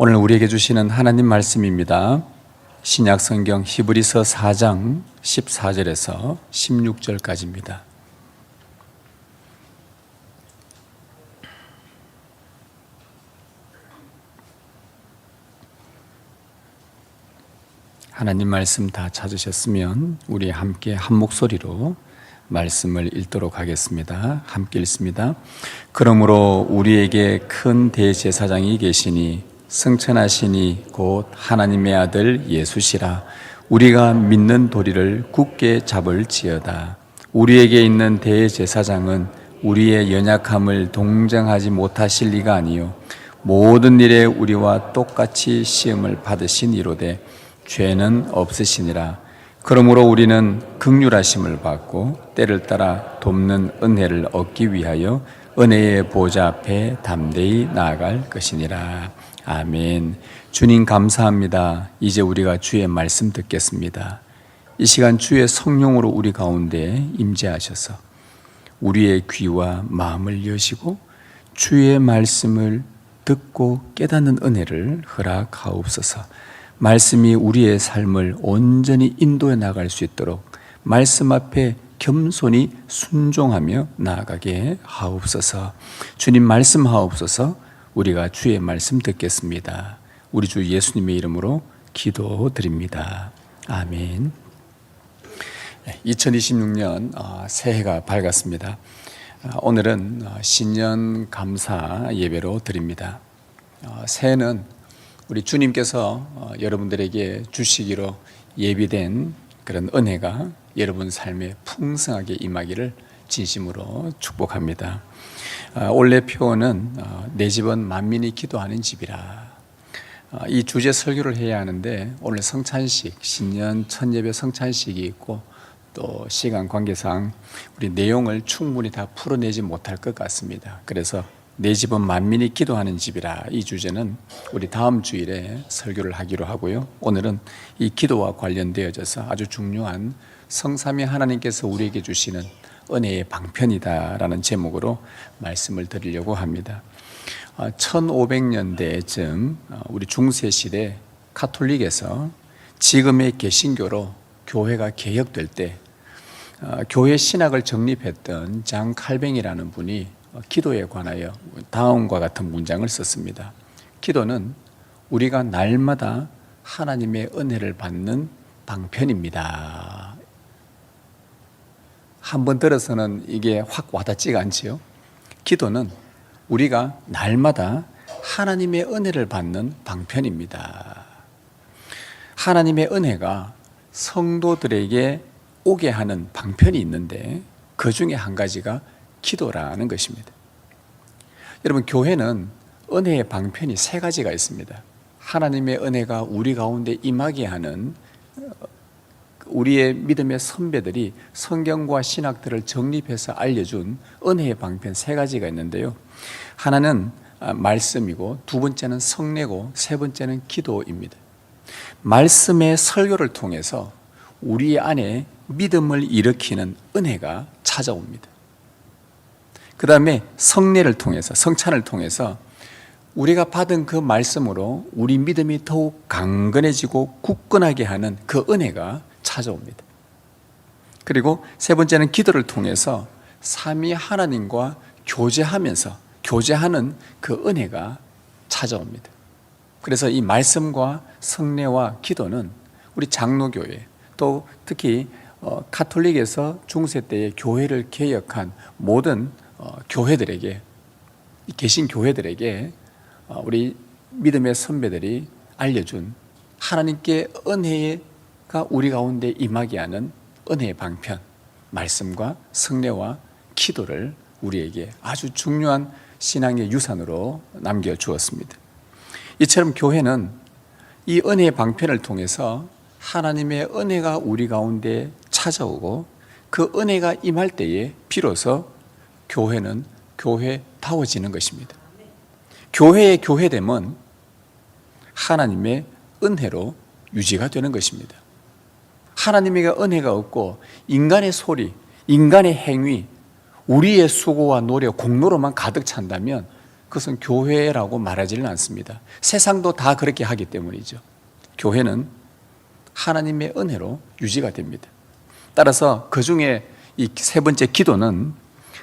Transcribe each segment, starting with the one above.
오늘 우리에게 주시는 하나님 말씀입니다. 신약 성경 히브리서 4장 14절에서 16절까지입니다. 하나님 말씀 다 찾으셨으면 우리 함께 한 목소리로 말씀을 읽도록 하겠습니다. 함께 읽습니다. 그러므로 우리에게 큰 대제사장이 계시니 승천하시니 곧 하나님의 아들 예수시라. 우리가 믿는 도리를 굳게 잡을지어다. 우리에게 있는 대제사장은 우리의 연약함을 동정하지 못하실 리가 아니요 모든 일에 우리와 똑같이 시험을 받으신 이로되 죄는 없으시니라. 그러므로 우리는 긍휼하심을 받고 때를 따라 돕는 은혜를 얻기 위하여 은혜의 보좌 앞에 담대히 나아갈 것이니라. 아멘. 주님 감사합니다. 이제 우리가 주의 말씀 듣겠습니다. 이 시간 주의 성령으로 우리 가운데 임재하셔서 우리의 귀와 마음을 여시고 주의 말씀을 듣고 깨닫는 은혜를 허락하옵소서. 말씀이 우리의 삶을 온전히 인도해 나갈 수 있도록 말씀 앞에 겸손히 순종하며 나아가게 하옵소서. 주님 말씀하옵소서. 우리가 주의 말씀 듣겠습니다. 우리 주 예수님의 이름으로 기도드립니다. 아멘. 2026년 새해가 밝았습니다. 오늘은 신년 감사 예배로 드립니다. 새해는 우리 주님께서 여러분들에게 주시기로 예비된 그런 은혜가 여러분 삶에 풍성하게 임하기를 진심으로 축복합니다. 올해 표어는 내 집은 만민이 기도하는 집이라. 이 주제 설교를 해야 하는데 오늘 성찬식, 신년 첫 예배 성찬식이 있고 또 시간 관계상 우리 내용을 충분히 다 풀어내지 못할 것 같습니다. 그래서 내 집은 만민이 기도하는 집이라, 이 주제는 우리 다음 주일에 설교를 하기로 하고요. 오늘은 이 기도와 관련되어져서 아주 중요한 성삼위 하나님께서 우리에게 주시는 은혜의 방편이다라는 제목으로 말씀을 드리려고 합니다. 1500년대쯤 우리 중세시대 가톨릭에서 지금의 개신교로 교회가 개혁될 때 교회 신학을 정립했던 장 칼뱅이라는 분이 기도에 관하여 다음과 같은 문장을 썼습니다. 기도는 우리가 날마다 하나님의 은혜를 받는 방편입니다. 한번 들어서는 이게 확 와닿지가 않지요. 기도는 우리가 날마다 하나님의 은혜를 받는 방편입니다. 하나님의 은혜가 성도들에게 오게 하는 방편이 있는데 그 중에 한 가지가 기도라는 것입니다. 여러분, 교회는 은혜의 방편이 세 가지가 있습니다. 하나님의 은혜가 우리 가운데 임하게 하는 우리의 믿음의 선배들이 성경과 신학들을 정립해서 알려준 은혜의 방편 세 가지가 있는데요. 하나는 말씀이고, 두 번째는 성례고, 세 번째는 기도입니다. 말씀의 설교를 통해서 우리 안에 믿음을 일으키는 은혜가 찾아옵니다. 그 다음에 성례를 통해서, 성찬을 통해서 우리가 받은 그 말씀으로 우리 믿음이 더욱 강건해지고 굳건하게 하는 그 은혜가 찾아옵니다. 그리고 세 번째는 기도를 통해서 삼위 하나님과 교제하는 그 은혜가 찾아옵니다. 그래서 이 말씀과 성례와 기도는 우리 장로교회, 또 특히 가톨릭에서 중세 때의 교회를 개혁한 모든 교회들에게, 계신 교회들에게 우리 믿음의 선배들이 알려준 하나님께 은혜가 우리 가운데 임하게 하는 은혜의 방편, 말씀과 성례와 기도를 우리에게 아주 중요한 신앙의 유산으로 남겨주었습니다. 이처럼 교회는 이 은혜의 방편을 통해서 하나님의 은혜가 우리 가운데 찾아오고 그 은혜가 임할 때에 비로소 교회는 교회다워지는 것입니다. 교회의 교회됨은 하나님의 은혜로 유지가 되는 것입니다. 하나님의 은혜가 없고 인간의 소리, 인간의 행위, 우리의 수고와 노력, 공로로만 가득 찬다면 그것은 교회라고 말하지는 않습니다. 세상도 다 그렇게 하기 때문이죠. 교회는 하나님의 은혜로 유지가 됩니다. 따라서 그 중에 이 세 번째 기도는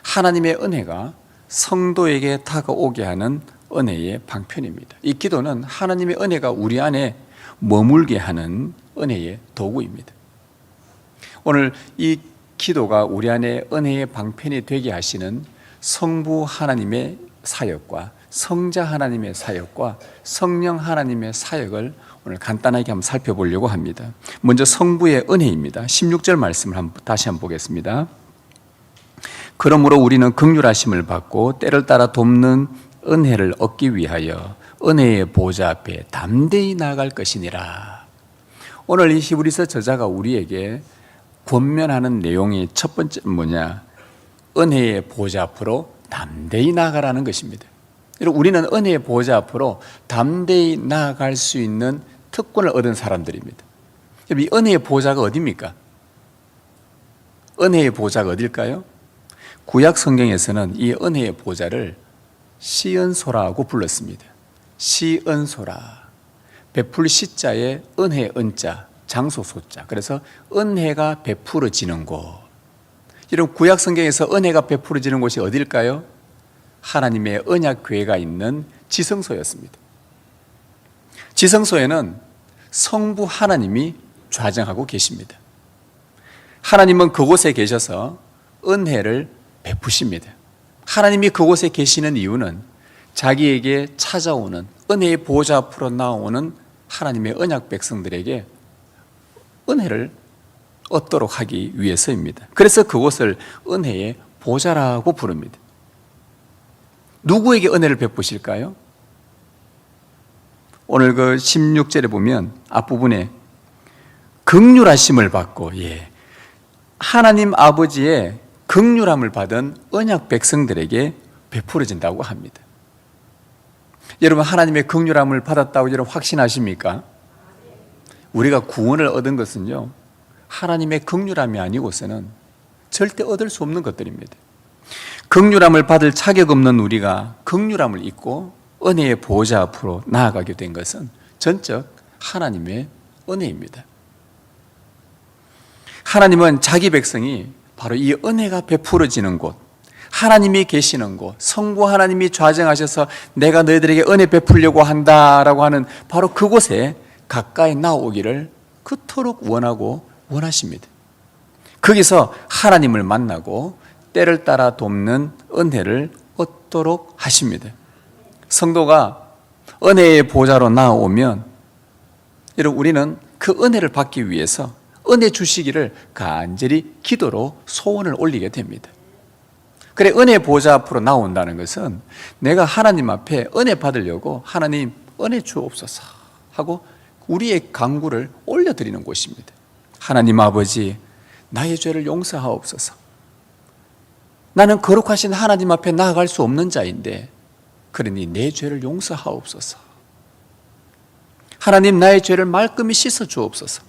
하나님의 은혜가 성도에게 다가오게 하는 은혜의 방편입니다. 이 기도는 하나님의 은혜가 우리 안에 머물게 하는 은혜의 도구입니다. 오늘 이 기도가 우리 안에 은혜의 방편이 되게 하시는 성부 하나님의 사역과 성자 하나님의 사역과 성령 하나님의 사역을 오늘 간단하게 한번 살펴보려고 합니다. 먼저 성부의 은혜입니다. 16절 말씀을 다시 한번 보겠습니다. 그러므로 우리는 긍휼하심을 받고 때를 따라 돕는 은혜를 얻기 위하여 은혜의 보좌 앞에 담대히 나아갈 것이니라. 오늘 이 히브리서 저자가 우리에게 권면하는 내용이 첫 번째 뭐냐? 은혜의 보좌 앞으로 담대히 나아가라는 것입니다. 우리는 은혜의 보좌 앞으로 담대히 나아갈 수 있는 특권을 얻은 사람들입니다. 이 은혜의 보좌가 어디입니까? 은혜의 보좌가 어딜까요? 구약 성경에서는 이 은혜의 보좌를 시은소라고 불렀습니다. 시은소라. 베풀 시자에 은혜 은자, 장소 소자. 그래서 은혜가 베풀어지는 곳. 이런 구약 성경에서 은혜가 베풀어지는 곳이 어딜까요? 하나님의 언약궤가 있는 지성소였습니다. 지성소에는 성부 하나님이 좌정하고 계십니다. 하나님은 그곳에 계셔서 은혜를 베푸십니다. 하나님이 그곳에 계시는 이유는 자기에게 찾아오는 은혜의 보좌 앞으로 나오는 하나님의 언약 백성들에게 은혜를 얻도록 하기 위해서입니다. 그래서 그곳을 은혜의 보좌라고 부릅니다. 누구에게 은혜를 베푸실까요? 오늘 그 16절에 보면 앞부분에 긍휼하심을 받고 하나님 아버지의 긍휼함을 받은 언약 백성들에게 베풀어진다고 합니다. 여러분 하나님의 긍휼함을 받았다고 여러분 확신하십니까? 우리가 구원을 얻은 것은요 하나님의 긍휼함이 아니고서는 절대 얻을 수 없는 것들입니다. 긍휼함을 받을 자격 없는 우리가 긍휼함을 잊고 은혜의 보좌 앞으로 나아가게 된 것은 전적 하나님의 은혜입니다. 하나님은 자기 백성이 바로 이 은혜가 베풀어지는 곳, 하나님이 계시는 곳, 성부 하나님이 좌정하셔서 내가 너희들에게 은혜 베풀려고 한다라고 하는 바로 그곳에 가까이 나오기를 그토록 원하고 원하십니다. 거기서 하나님을 만나고 때를 따라 돕는 은혜를 얻도록 하십니다. 성도가 은혜의 보좌로 나오면 여러분 우리는 그 은혜를 받기 위해서 은혜 주시기를 간절히 기도로 소원을 올리게 됩니다. 그래 은혜 보좌 앞으로 나온다는 것은 내가 하나님 앞에 은혜 받으려고 하나님 은혜 주옵소서 하고 우리의 간구를 올려드리는 곳입니다. 하나님 아버지 나의 죄를 용서하옵소서. 나는 거룩하신 하나님 앞에 나아갈 수 없는 자인데 그러니 내 죄를 용서하옵소서. 하나님 나의 죄를 말끔히 씻어 주옵소서.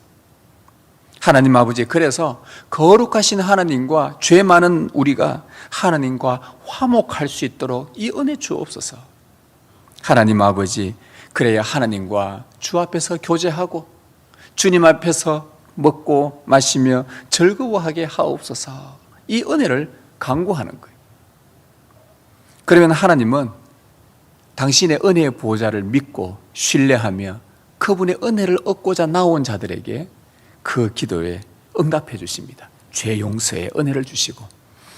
하나님 아버지 그래서 거룩하신 하나님과 죄 많은 우리가 하나님과 화목할 수 있도록 이 은혜 주옵소서. 하나님 아버지 그래야 하나님과 주 앞에서 교제하고 주님 앞에서 먹고 마시며 즐거워하게 하옵소서. 이 은혜를 간구하는 거예요. 그러면 하나님은 당신의 은혜의 보좌를 믿고 신뢰하며 그분의 은혜를 얻고자 나온 자들에게 그 기도에 응답해 주십니다. 죄 용서의 은혜를 주시고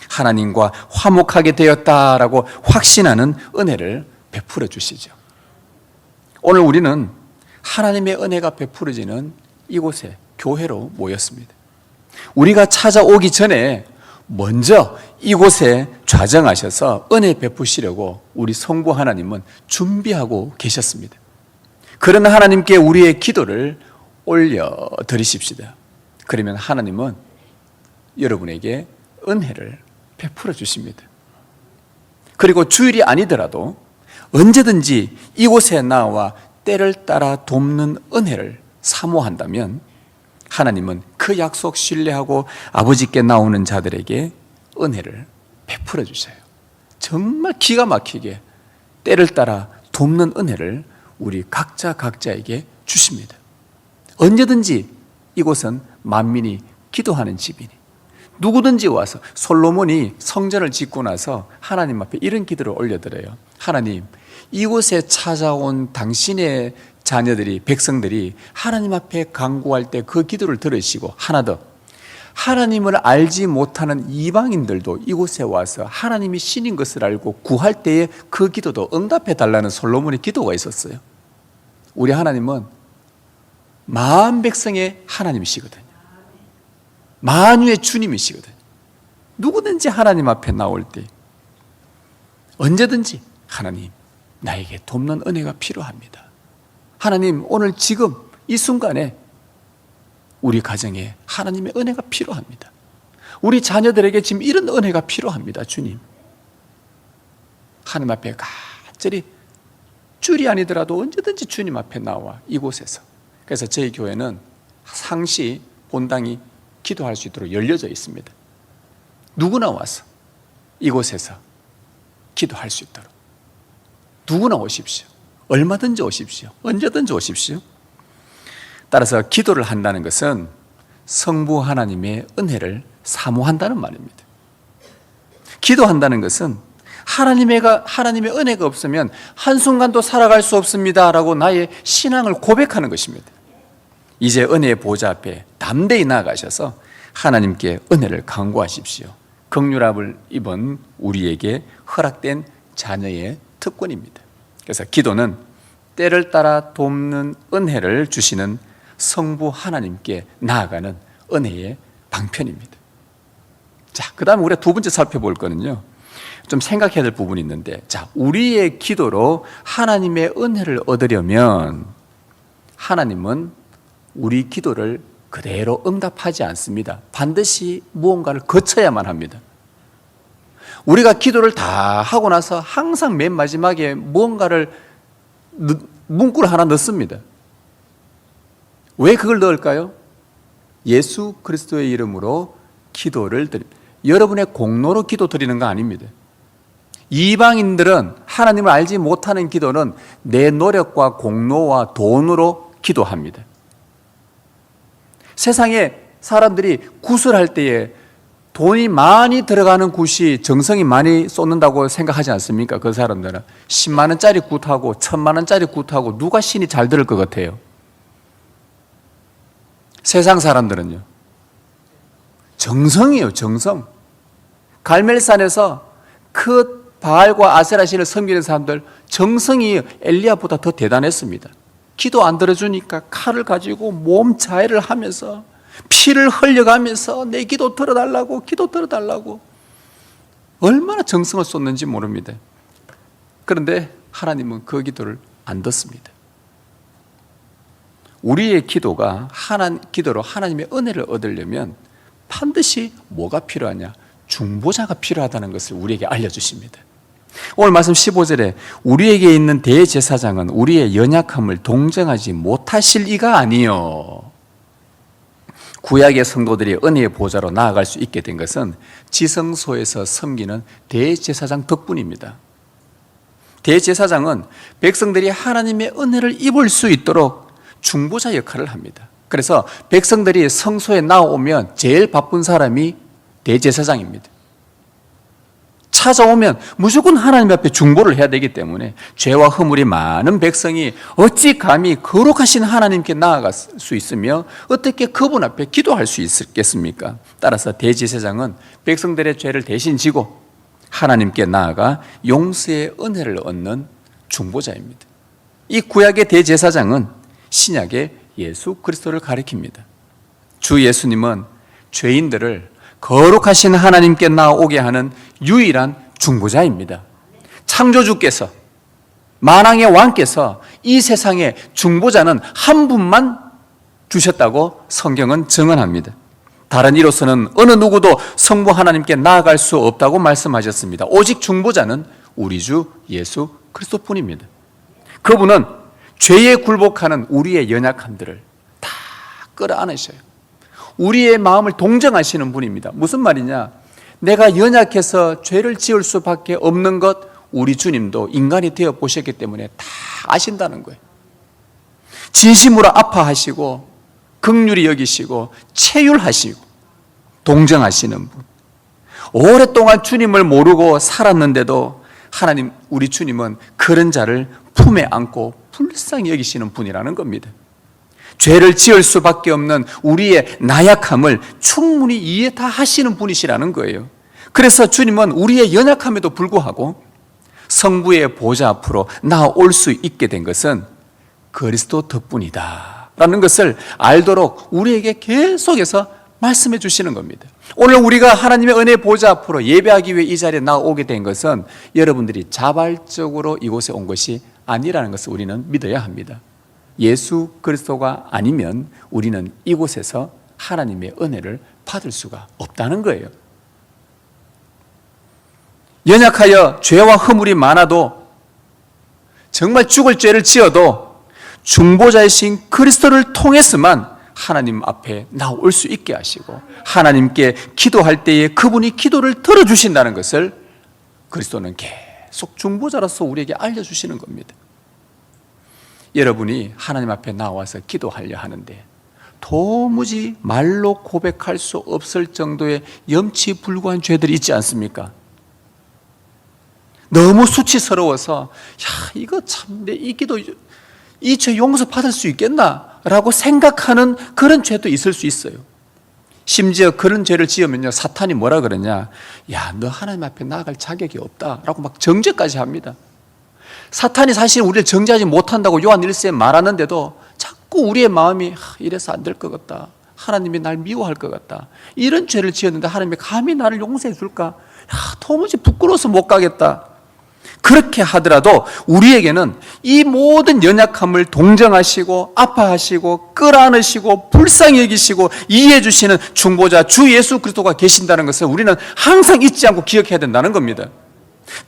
하나님과 화목하게 되었다라고 확신하는 은혜를 베풀어 주시죠. 오늘 우리는 하나님의 은혜가 베풀어지는 이곳에 교회로 모였습니다. 우리가 찾아오기 전에 먼저 이곳에 좌정하셔서 은혜 베푸시려고 우리 성부 하나님은 준비하고 계셨습니다. 그런 하나님께 우리의 기도를 올려드리십시다. 그러면 하나님은 여러분에게 은혜를 베풀어 주십니다. 그리고 주일이 아니더라도 언제든지 이곳에 나와 때를 따라 돕는 은혜를 사모한다면 하나님은 그 약속 신뢰하고 아버지께 나오는 자들에게 은혜를 베풀어 주셔요. 정말 기가 막히게 때를 따라 돕는 은혜를 우리 각자에게 주십니다. 언제든지 이곳은 만민이 기도하는 집이니 누구든지 와서, 솔로몬이 성전을 짓고 나서 하나님 앞에 이런 기도를 올려드려요. 하나님, 이곳에 찾아온 당신의 자녀들이, 백성들이 하나님 앞에 간구할 때 그 기도를 들으시고, 하나 더, 하나님을 알지 못하는 이방인들도 이곳에 와서 하나님이 신인 것을 알고 구할 때에 그 기도도 응답해 달라는 솔로몬의 기도가 있었어요. 우리 하나님은 만 백성의 하나님이시거든요. 만유의 주님이시거든요. 누구든지 하나님 앞에 나올 때 언제든지 하나님, 나에게 돕는 은혜가 필요합니다. 하나님, 오늘 지금 이 순간에 우리 가정에 하나님의 은혜가 필요합니다. 우리 자녀들에게 지금 이런 은혜가 필요합니다. 주님, 하나님 앞에 간절히 줄이 아니더라도 언제든지 주님 앞에 나와 이곳에서. 그래서 저희 교회는 상시 본당이 기도할 수 있도록 열려져 있습니다. 누구나 와서 이곳에서 기도할 수 있도록 누구나 오십시오. 얼마든지 오십시오. 언제든지 오십시오. 따라서 기도를 한다는 것은 성부 하나님의 은혜를 사모한다는 말입니다. 기도한다는 것은 하나님의 은혜가 없으면 한순간도 살아갈 수 없습니다 라고 나의 신앙을 고백하는 것입니다. 이제 은혜의 보좌 앞에 담대히 나아가셔서 하나님께 은혜를 간구하십시오. 긍휼함을 입은 우리에게 허락된 자녀의 특권입니다. 그래서 기도는 때를 따라 돕는 은혜를 주시는 성부 하나님께 나아가는 은혜의 방편입니다. 자, 그 다음에 우리가 두 번째 살펴볼 거는요, 좀 생각해야 될 부분이 있는데, 자, 우리의 기도로 하나님의 은혜를 얻으려면 하나님은 우리 기도를 그대로 응답하지 않습니다. 반드시 무언가를 거쳐야만 합니다. 우리가 기도를 다 하고 나서 항상 맨 마지막에 무언가를 문구를 하나 넣습니다. 왜 그걸 넣을까요? 예수 그리스도의 이름으로 기도를 드립니다. 여러분의 공로로 기도 드리는 거 아닙니다. 이방인들은 하나님을 알지 못하는 기도는 내 노력과 공로와 돈으로 기도합니다. 세상에 사람들이 굿을 할 때에 돈이 많이 들어가는 굿이 정성이 많이 쏟는다고 생각하지 않습니까? 그 사람들은 10만 원짜리 굿하고 1000만 원짜리 굿하고 누가 신이 잘 들을 것 같아요? 세상 사람들은요, 정성이에요. 정성. 갈멜산에서 그 바알과 아세라 신을 섬기는 사람들 정성이 엘리야보다 더 대단했습니다. 기도 안 들어주니까 칼을 가지고 몸 자해를 하면서 피를 흘려가면서 내 기도 들어달라고, 기도 들어달라고 얼마나 정성을 쏟는지 모릅니다. 그런데 하나님은 그 기도를 안 듣습니다. 우리의 기도로 하나님의 은혜를 얻으려면 반드시 뭐가 필요하냐? 중보자가 필요하다는 것을 우리에게 알려주십니다. 오늘 말씀 15절에 우리에게 있는 대제사장은 우리의 연약함을 동정하지 못하실 이가 아니요. 구약의 성도들이 은혜의 보좌로 나아갈 수 있게 된 것은 지성소에서 섬기는 대제사장 덕분입니다. 대제사장은 백성들이 하나님의 은혜를 입을 수 있도록 중보자 역할을 합니다. 그래서 백성들이 성소에 나오면 제일 바쁜 사람이 대제사장입니다. 찾아오면 무조건 하나님 앞에 중보를 해야 되기 때문에 죄와 허물이 많은 백성이 어찌 감히 거룩하신 하나님께 나아갈 수 있으며 어떻게 그분 앞에 기도할 수 있겠습니까? 따라서 대제사장은 백성들의 죄를 대신 지고 하나님께 나아가 용서의 은혜를 얻는 중보자입니다. 이 구약의 대제사장은 신약의 예수 그리스도를 가리킵니다. 주 예수님은 죄인들을 거룩하신 하나님께 나오게 하는 유일한 중보자입니다. 창조주께서, 만왕의 왕께서 이 세상에 중보자는 한 분만 주셨다고 성경은 증언합니다. 다른 이로서는 어느 누구도 성부 하나님께 나아갈 수 없다고 말씀하셨습니다. 오직 중보자는 우리 주 예수 그리스도뿐입니다. 그분은 죄에 굴복하는 우리의 연약함들을 다 끌어안으셔요. 우리의 마음을 동정하시는 분입니다. 무슨 말이냐? 내가 연약해서 죄를 지을 수밖에 없는 것, 우리 주님도 인간이 되어 보셨기 때문에 다 아신다는 거예요. 진심으로 아파하시고 긍휼히 여기시고 체휼하시고 동정하시는 분. 오랫동안 주님을 모르고 살았는데도 하나님, 우리 주님은 그런 자를 품에 안고 불쌍히 여기시는 분이라는 겁니다. 죄를 지을 수밖에 없는 우리의 나약함을 충분히 이해 다 하시는 분이시라는 거예요. 그래서 주님은 우리의 연약함에도 불구하고 성부의 보좌 앞으로 나아올 수 있게 된 것은 그리스도 덕분이다 라는 것을 알도록 우리에게 계속해서 말씀해 주시는 겁니다. 오늘 우리가 하나님의 은혜 보좌 앞으로 예배하기 위해 이 자리에 나오게 된 것은 여러분들이 자발적으로 이곳에 온 것이 아니라는 것을 우리는 믿어야 합니다. 예수 그리스도가 아니면 우리는 이곳에서 하나님의 은혜를 받을 수가 없다는 거예요. 연약하여 죄와 허물이 많아도 정말 죽을 죄를 지어도 중보자이신 그리스도를 통해서만 하나님 앞에 나올 수 있게 하시고 하나님께 기도할 때에 그분이 기도를 들어주신다는 것을 그리스도는 계속 중보자로서 우리에게 알려주시는 겁니다. 여러분이 하나님 앞에 나와서 기도하려 하는데 도무지 말로 고백할 수 없을 정도의 염치불구한 죄들이 있지 않습니까? 너무 수치스러워서 이거 참 내 이 기도 이 죄 용서받을 수 있겠나? 라고 생각하는 그런 죄도 있을 수 있어요. 심지어 그런 죄를 지으면요, 사탄이 뭐라 그러냐? 야, 너 하나님 앞에 나아갈 자격이 없다 라고 막 정죄까지 합니다. 사탄이 사실 우리를 정죄하지 못한다고 요한 1세에 말하는데도 자꾸 우리의 마음이 이래서 안 될 것 같다, 하나님이 날 미워할 것 같다, 이런 죄를 지었는데 하나님이 감히 나를 용서해 줄까? 도무지 부끄러워서 못 가겠다. 그렇게 하더라도 우리에게는 이 모든 연약함을 동정하시고 아파하시고 끌어안으시고 불쌍히 여기시고 이해해 주시는 중보자 주 예수 그리스도가 계신다는 것을 우리는 항상 잊지 않고 기억해야 된다는 겁니다.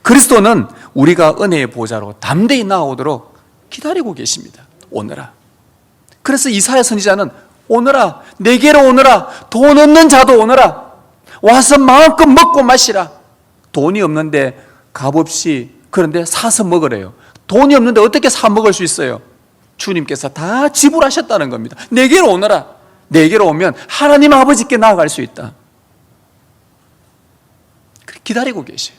그리스도는 우리가 은혜의 보좌로 담대히 나아오도록 기다리고 계십니다. 오너라. 그래서 이사야 선지자는 오너라, 내게로 오너라, 돈 없는 자도 오너라, 와서 마음껏 먹고 마시라. 돈이 없는데 값없이, 그런데 사서 먹으래요. 돈이 없는데 어떻게 사 먹을 수 있어요? 주님께서 다 지불하셨다는 겁니다. 내게로 오너라. 내게로 오면 하나님 아버지께 나아갈 수 있다. 기다리고 계셔요.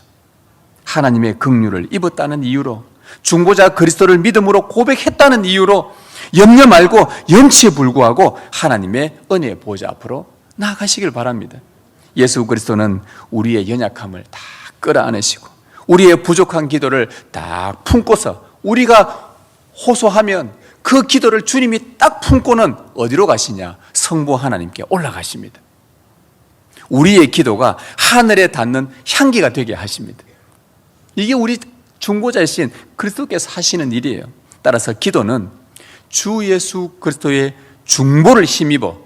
하나님의 긍휼을 입었다는 이유로, 중보자 그리스도를 믿음으로 고백했다는 이유로 염려 말고 염치에 불구하고 하나님의 은혜의 보좌 앞으로 나아가시길 바랍니다. 예수 그리스도는 우리의 연약함을 다 끌어안으시고 우리의 부족한 기도를 딱 품고서 우리가 호소하면 그 기도를 주님이 딱 품고는 어디로 가시냐? 성부 하나님께 올라가십니다. 우리의 기도가 하늘에 닿는 향기가 되게 하십니다. 이게 우리 중보자이신 그리스도께서 하시는 일이에요. 따라서 기도는 주 예수 그리스도의 중보를 힘입어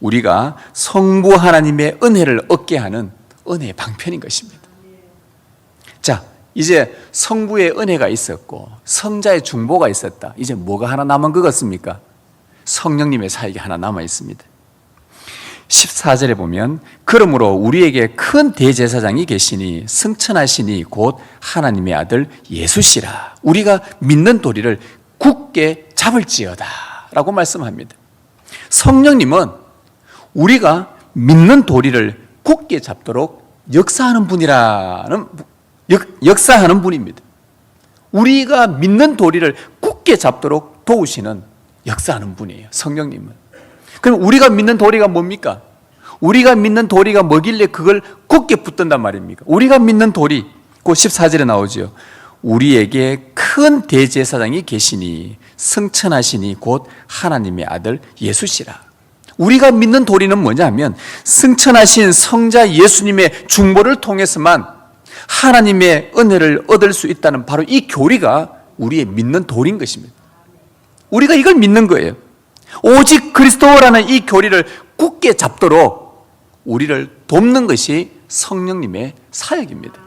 우리가 성부 하나님의 은혜를 얻게 하는 은혜의 방편인 것입니다. 자, 이제 성부의 은혜가 있었고 성자의 중보가 있었다. 이제 뭐가 하나 남은 것 같습니까? 성령님의 사역이 하나 남아 있습니다. 14절에 보면 그러므로 우리에게 큰 대제사장이 계시니 승천하시니 곧 하나님의 아들 예수시라. 우리가 믿는 도리를 굳게 잡을지어다 라고 말씀합니다. 성령님은 우리가 믿는 도리를 굳게 잡도록 역사하는 분입니다. 우리가 믿는 도리를 굳게 잡도록 도우시는 역사하는 분이에요. 성령님은. 그럼 우리가 믿는 도리가 뭡니까? 우리가 믿는 도리가 뭐길래 그걸 굳게 붙든단 말입니까? 우리가 믿는 도리, 그 14절에 나오죠. 우리에게 큰 대제사장이 계시니 승천하시니 곧 하나님의 아들 예수시라. 우리가 믿는 도리는 뭐냐면 승천하신 성자 예수님의 중보를 통해서만 하나님의 은혜를 얻을 수 있다는 바로 이 교리가 우리의 믿는 도리인 것입니다. 우리가 이걸 믿는 거예요. 오직 그리스도라는 이 교리를 굳게 잡도록 우리를 돕는 것이 성령님의 사역입니다.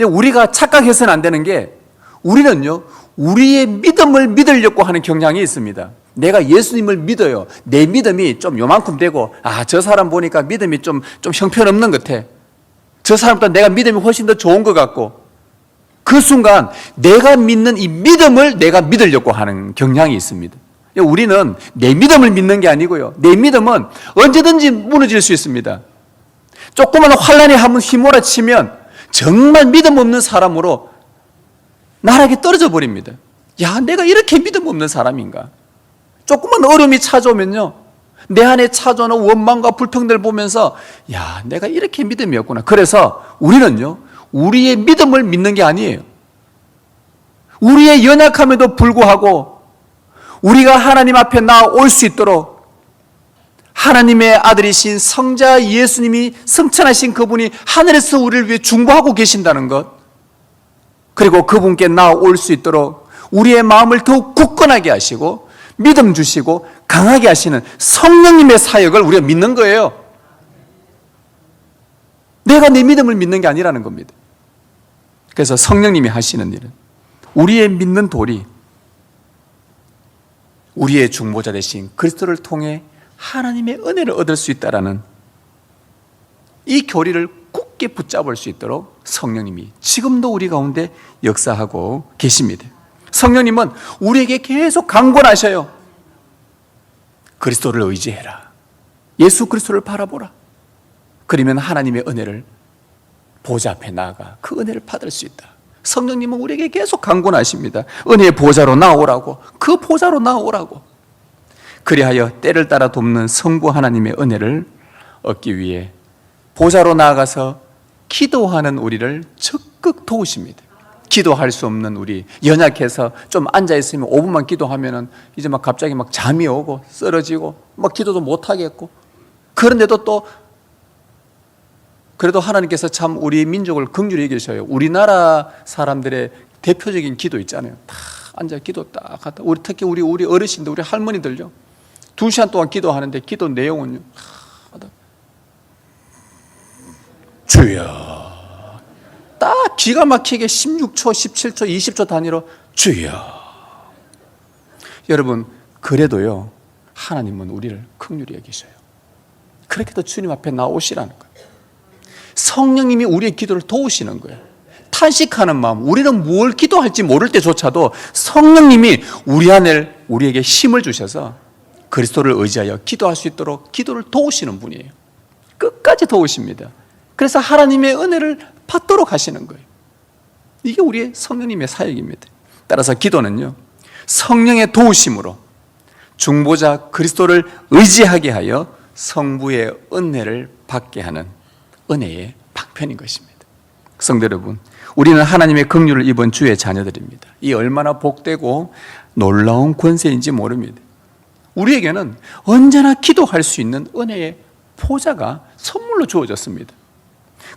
우리가 착각해서는 안 되는 게 우리는요, 우리의 믿음을 믿으려고 하는 경향이 있습니다. 내가 예수님을 믿어요. 내 믿음이 좀 요만큼 되고 저 사람 보니까 믿음이 좀 형편없는 것 같아. 저 사람보다 내가 믿음이 훨씬 더 좋은 것 같고, 그 순간 내가 믿는 이 믿음을 내가 믿으려고 하는 경향이 있습니다. 우리는 내 믿음을 믿는 게 아니고요, 내 믿음은 언제든지 무너질 수 있습니다. 조그만 환란이 한번 휘몰아치면 정말 믿음 없는 사람으로 나락에 떨어져 버립니다. 야, 내가 이렇게 믿음 없는 사람인가? 조그만 어려움이 찾아오면요, 내 안에 찾아오는 원망과 불평들을 보면서 야, 내가 이렇게 믿음이 없구나. 그래서 우리는요, 우리의 믿음을 믿는 게 아니에요. 우리의 연약함에도 불구하고 우리가 하나님 앞에 나올 수 있도록 하나님의 아들이신 성자 예수님이, 성천하신 그분이 하늘에서 우리를 위해 중보하고 계신다는 것, 그리고 그분께 나올 수 있도록 우리의 마음을 더욱 굳건하게 하시고 믿음 주시고 강하게 하시는 성령님의 사역을 우리가 믿는 거예요. 내가 내 믿음을 믿는 게 아니라는 겁니다. 그래서 성령님이 하시는 일은 우리의 믿는 돌이 우리의 중보자 되신 그리스도를 통해 하나님의 은혜를 얻을 수 있다라는 이 교리를 굳게 붙잡을 수 있도록 성령님이 지금도 우리 가운데 역사하고 계십니다. 성령님은 우리에게 계속 강권하셔요. 그리스도를 의지해라. 예수 그리스도를 바라보라. 그러면 하나님의 은혜를 보좌 앞에 나아가 그 은혜를 받을 수 있다. 성령님은 우리에게 계속 강권하십니다. 은혜의 보좌로 나오라고, 그 보좌로 나오라고. 그리하여 때를 따라 돕는 성부 하나님의 은혜를 얻기 위해 보좌로 나아가서 기도하는 우리를 적극 도우십니다. 기도할 수 없는 우리, 연약해서 좀 앉아있으면 5분만 기도하면은 이제 막 갑자기 막 잠이 오고 쓰러지고 막 기도도 못하겠고, 그런데도 또 그래도 하나님께서 참 우리 민족을 긍휼히 여기셔요. 우리나라 사람들의 대표적인 기도 있잖아요. 다 앉아 기도 딱 하다. 특히 우리 어르신들, 우리 할머니들요, 2시간 동안 기도하는데 기도 내용은요, 주여, 딱 기가 막히게 16초, 17초, 20초 단위로 주여. 여러분, 그래도요, 하나님은 우리를 긍휼히 여기셔요. 그렇게도 주님 앞에 나오시라는 거예요. 성령님이 우리의 기도를 도우시는 거예요. 탄식하는 마음, 우리는 뭘 기도할지 모를 때조차도 성령님이 우리에게 힘을 주셔서 그리스도를 의지하여 기도할 수 있도록 기도를 도우시는 분이에요. 끝까지 도우십니다. 그래서 하나님의 은혜를 받도록 하시는 거예요. 이게 우리의 성령님의 사역입니다. 따라서 기도는요, 성령의 도우심으로 중보자 그리스도를 의지하게 하여 성부의 은혜를 받게 하는 은혜의 방편인 것입니다. 성도 여러분, 우리는 하나님의 긍휼을 입은 주의 자녀들입니다. 이 얼마나 복되고 놀라운 권세인지 모릅니다. 우리에게는 언제나 기도할 수 있는 은혜의 보좌가 선물로 주어졌습니다.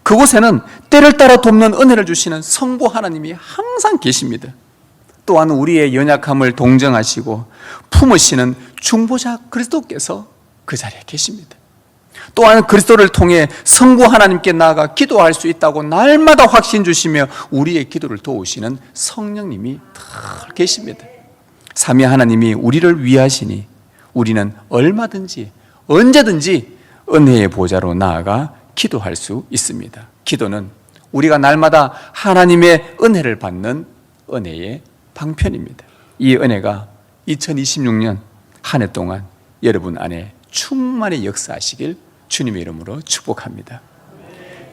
그곳에는 때를 따라 돕는 은혜를 주시는 성부 하나님이 항상 계십니다. 또한 우리의 연약함을 동정하시고 품으시는 중보자 그리스도께서 그 자리에 계십니다. 또한 그리스도를 통해 성부 하나님께 나아가 기도할 수 있다고 날마다 확신 주시며 우리의 기도를 도우시는 성령님이 늘 계십니다. 삼위 하나님이 우리를 위하시니 우리는 얼마든지 언제든지 은혜의 보좌로 나아가 기도할 수 있습니다. 기도는 우리가 날마다 하나님의 은혜를 받는 은혜의 방편입니다. 이 은혜가 2026년 한 해 동안 여러분 안에 충만히 역사하시길 주님의 이름으로 축복합니다.